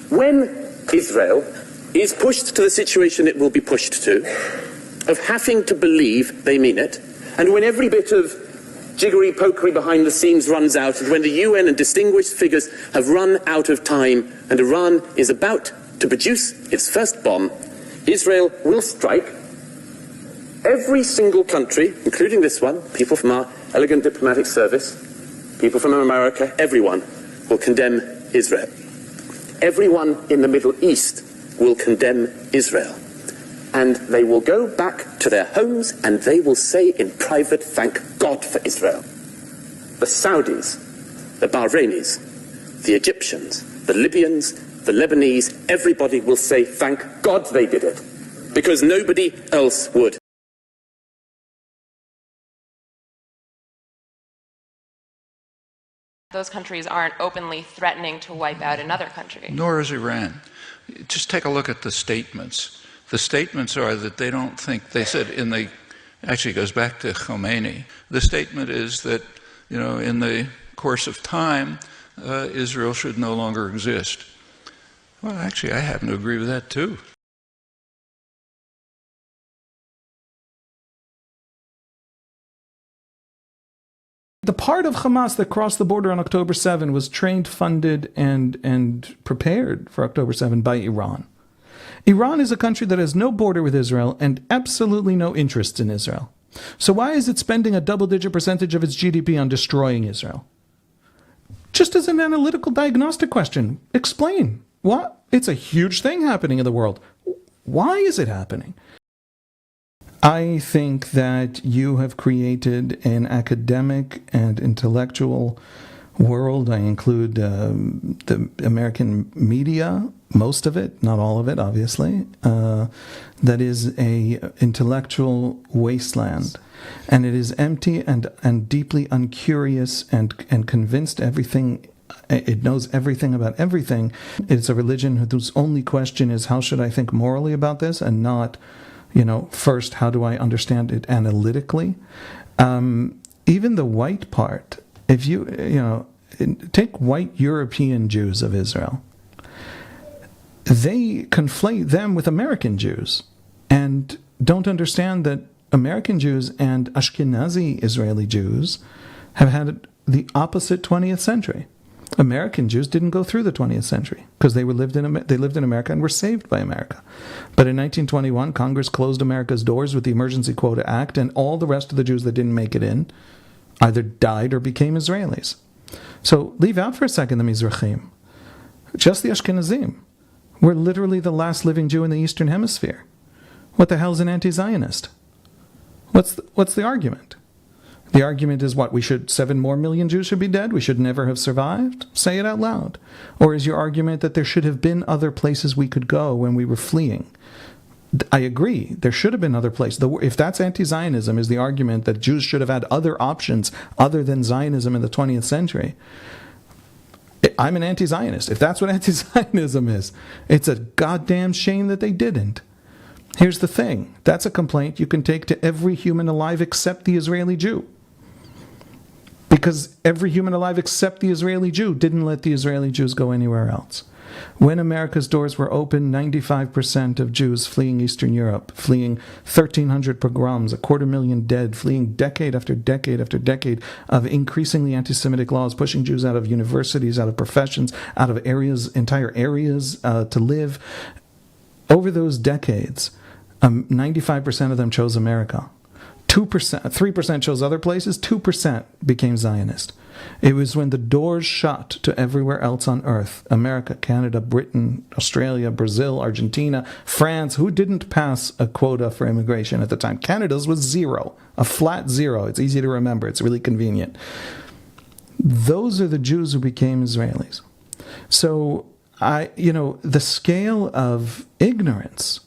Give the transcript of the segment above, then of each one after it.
When Israel is pushed to the situation it will be pushed to, of having to believe they mean it, and when every bit of jiggery-pokery behind the scenes runs out, and when the UN and distinguished figures have run out of time, and Iran is about to produce its first bomb, Israel will strike. Every single country, including this one, people from our elegant diplomatic service, people from America, everyone will condemn Israel. Everyone in the Middle East will condemn Israel. And they will go back to their homes and they will say in private, thank God for Israel. The Saudis, the Bahrainis, the Egyptians, the Libyans, the Lebanese, everybody will say thank God they did it, because nobody else would. Those countries aren't openly threatening to wipe out another country. Nor is Iran. Just take a look at the statements. The statements are that they don't think, they said actually it goes back to Khomeini. The statement is that, in the course of time, Israel should no longer exist. Well, actually, I happen to agree with that too. The part of Hamas that crossed the border on October 7 was trained, funded, and prepared for October 7 by Iran. Iran is a country that has no border with Israel and absolutely no interest in Israel. So why is it spending a double-digit percentage of its GDP on destroying Israel? Just as an analytical diagnostic question, explain. What? It's a huge thing happening in the world. Why is it happening? I think that you have created an academic and intellectual world. I include the American media, most of it, not all of it, obviously, that is a intellectual wasteland. And it is empty and deeply uncurious and convinced everything. It knows everything about everything. It's a religion whose only question is, how should I think morally about this, and not, first, how do I understand it analytically? Even the white part, if take white European Jews of Israel, they conflate them with American Jews and don't understand that American Jews and Ashkenazi Israeli Jews have had the opposite 20th century. American Jews didn't go through the 20th century because they lived in America and were saved by America. But in 1921, Congress closed America's doors with the Emergency Quota Act, and all the rest of the Jews that didn't make it in either died or became Israelis. So leave out for a second the Mizrahim. Just the Ashkenazim. We're literally the last living Jew in the Eastern Hemisphere. What the hell is an anti-Zionist? What's the argument? The argument is what? 7 more million Jews should be dead? We should never have survived? Say it out loud. Or is your argument that there should have been other places we could go when we were fleeing? I agree. There should have been other places. If that's anti-Zionism, is the argument that Jews should have had other options other than Zionism in the 20th century, I'm an anti-Zionist. If that's what anti-Zionism is, it's a goddamn shame that they didn't. Here's the thing. That's a complaint you can take to every human alive except the Israeli Jew. Because every human alive except the Israeli Jew didn't let the Israeli Jews go anywhere else. When America's doors were open, 95% of Jews fleeing Eastern Europe, fleeing 1,300 pogroms, 250,000 dead, fleeing decade after decade after decade of increasingly anti-Semitic laws, pushing Jews out of universities, out of professions, out of entire areas to live. Over those decades, 95% of them chose America. 3% chose other places, 2% became Zionist. It was when the doors shut to everywhere else on earth, America, Canada, Britain, Australia, Brazil, Argentina, France, who didn't pass a quota for immigration at the time. Canada's was 0, a flat 0. It's easy to remember. It's really convenient. Those are the Jews who became Israelis. So, the scale of ignorance,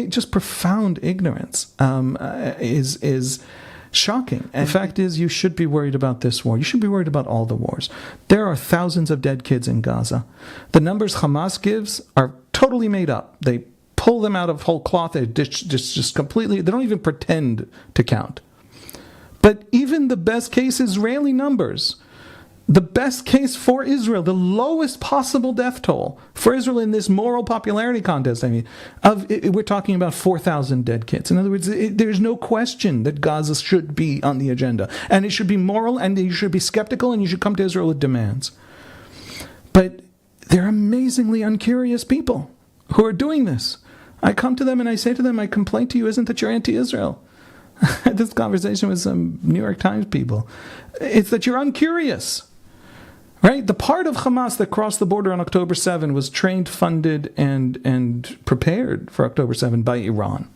just profound ignorance, is shocking. And the fact is, you should be worried about this war. You should be worried about all the wars. There are thousands of dead kids in Gaza. The numbers Hamas gives are totally made up. They pull them out of whole cloth. They just completely, they don't even pretend to count. But even the best case Israeli numbers, The best case for Israel, the lowest possible death toll for Israel in this moral popularity contest, we're talking about 4,000 dead kids. In other words, there's no question that Gaza should be on the agenda. And it should be moral, and you should be skeptical, and you should come to Israel with demands. But they're amazingly uncurious people who are doing this. I come to them and I say to them, my complaint to you isn't that you're anti-Israel. I had this conversation with some New York Times people. It's that you're uncurious. Right? The part of Hamas that crossed the border on October 7 was trained, funded, and prepared for October 7 by Iran.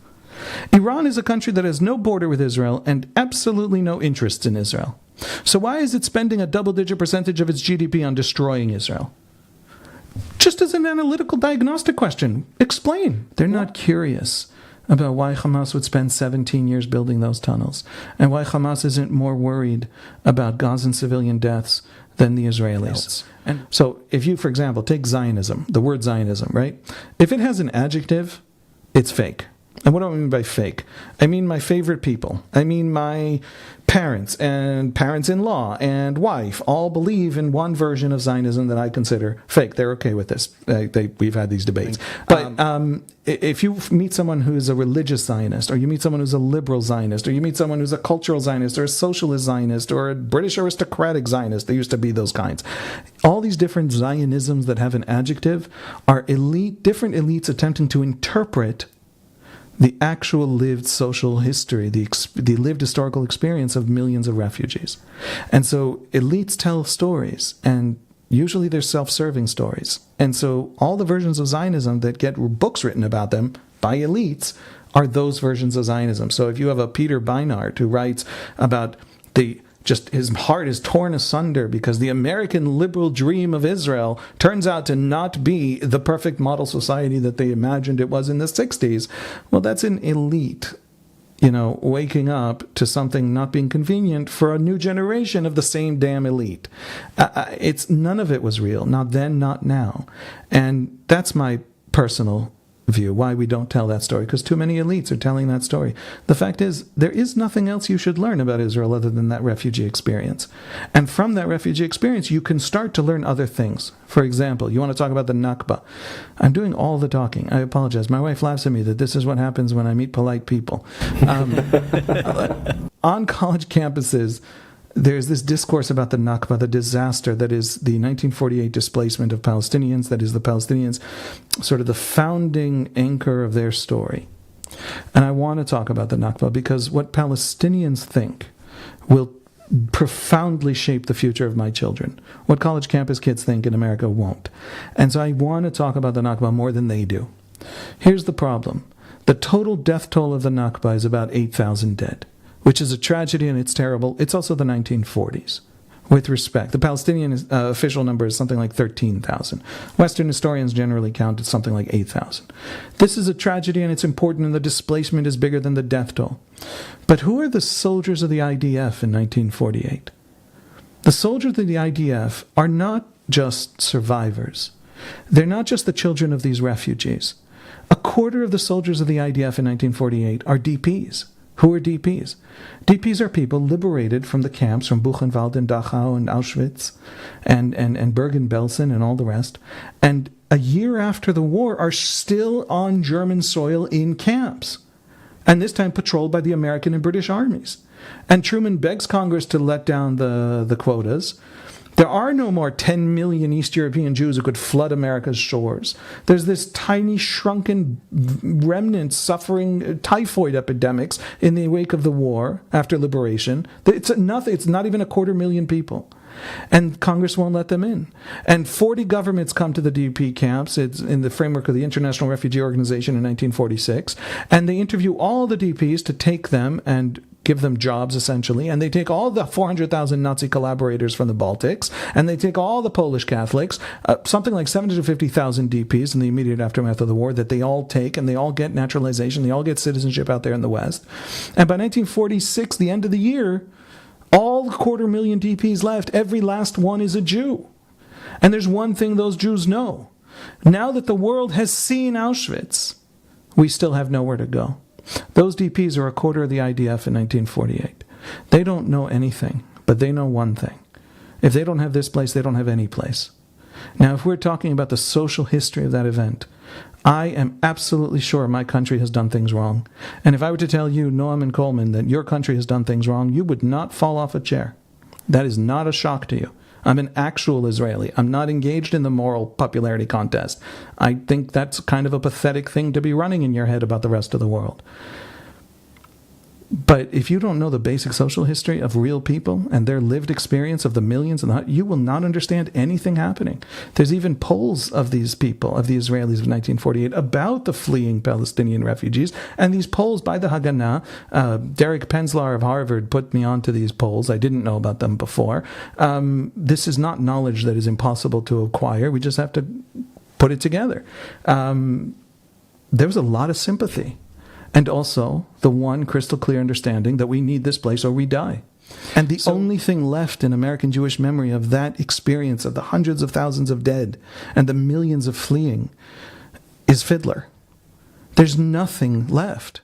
Iran is a country that has no border with Israel and absolutely no interests in Israel. So why is it spending a double-digit percentage of its GDP on destroying Israel? Just as an analytical diagnostic question, explain. They're not curious about why Hamas would spend 17 years building those tunnels, and why Hamas isn't more worried about Gazan civilian deaths than the Israelis. And so if you, for example, take Zionism, the word Zionism, right? If it has an adjective, it's fake. And what do I mean by fake? I mean my favorite people. I mean my parents and parents-in-law and wife all believe in one version of Zionism that I consider fake. They're okay with this. We've had these debates. But if you meet someone who is a religious Zionist, or you meet someone who's a liberal Zionist, or you meet someone who's a cultural Zionist, or a socialist Zionist, or a British aristocratic Zionist, there used to be those kinds. All these different Zionisms that have an adjective are different elites attempting to interpret the actual lived social history, the lived historical experience of millions of refugees. And so elites tell stories, and usually they're self-serving stories. And so all the versions of Zionism that get books written about them by elites are those versions of Zionism. So if you have a Peter Beinart who writes about his heart is torn asunder because the American liberal dream of Israel turns out to not be the perfect model society that they imagined it was in the 60s. Well, that's an elite, waking up to something not being convenient for a new generation of the same damn elite. None of it was real, not then, not now. And that's my personal view, why we don't tell that story, because too many elites are telling that story. The fact is, there is nothing else you should learn about Israel other than that refugee experience. And from that refugee experience, you can start to learn other things. For example, you want to talk about the Nakba. I'm doing all the talking. I apologize. My wife laughs at me that this is what happens when I meet polite people. On college campuses, there's this discourse about the Nakba, the disaster that is the 1948 displacement of Palestinians, that is the Palestinians, sort of the founding anchor of their story. And I want to talk about the Nakba because what Palestinians think will profoundly shape the future of my children. What college campus kids think in America won't. And so I want to talk about the Nakba more than they do. Here's the problem. The total death toll of the Nakba is about 8,000 dead, which is a tragedy and it's terrible. It's also the 1940s. With respect, the Palestinian official number is something like 13,000. Western historians generally count it something like 8,000. This is a tragedy and it's important, and the displacement is bigger than the death toll. But who are the soldiers of the IDF in 1948? The soldiers of the IDF are not just survivors. They're not just the children of these refugees. A quarter of the soldiers of the IDF in 1948 are DPs. Who are DPs? DPs are people liberated from the camps, from Buchenwald and Dachau and Auschwitz and Bergen-Belsen and all the rest, and a year after the war are still on German soil in camps, and this time patrolled by the American and British armies. And Truman begs Congress to let down the quotas. There are no more 10 million East European Jews who could flood America's shores. There's this tiny, shrunken remnant suffering typhoid epidemics in the wake of the war after liberation. It's nothing. It's not even 250,000 people. And Congress won't let them in. And 40 governments come to the DP camps. It's in the framework of the International Refugee Organization in 1946. And they interview all the DPs to take them and give them jobs, essentially, and they take all the 400,000 Nazi collaborators from the Baltics, and they take all the Polish Catholics, something like 750,000 DPs in the immediate aftermath of the war, that they all take, and they all get naturalization, they all get citizenship out there in the West. And by 1946, the end of the year, all the 250,000 DPs left, every last one is a Jew. And there's one thing those Jews know. Now that the world has seen Auschwitz, we still have nowhere to go. Those DPs are a quarter of the IDF in 1948. They don't know anything, but they know one thing. If they don't have this place, they don't have any place. Now, if we're talking about the social history of that event, I am absolutely sure my country has done things wrong. And if I were to tell you, Noam and Coleman, that your country has done things wrong, you would not fall off a chair. That is not a shock to you. I'm an actual Israeli. I'm not engaged in the moral popularity contest. I think that's kind of a pathetic thing to be running in your head about the rest of the world. But if you don't know the basic social history of real people and their lived experience of the millions, you will not understand anything happening. There's even polls of these people, of the Israelis of 1948, about the fleeing Palestinian refugees. And these polls by the Haganah, Derek Penzlar of Harvard put me onto these polls. I didn't know about them before. This is not knowledge that is impossible to acquire. We just have to put it together. There was a lot of sympathy. And also the one crystal clear understanding that we need this place or we die. And the only thing left in American Jewish memory of that experience of the hundreds of thousands of dead and the millions of fleeing is Fiddler. There's nothing left.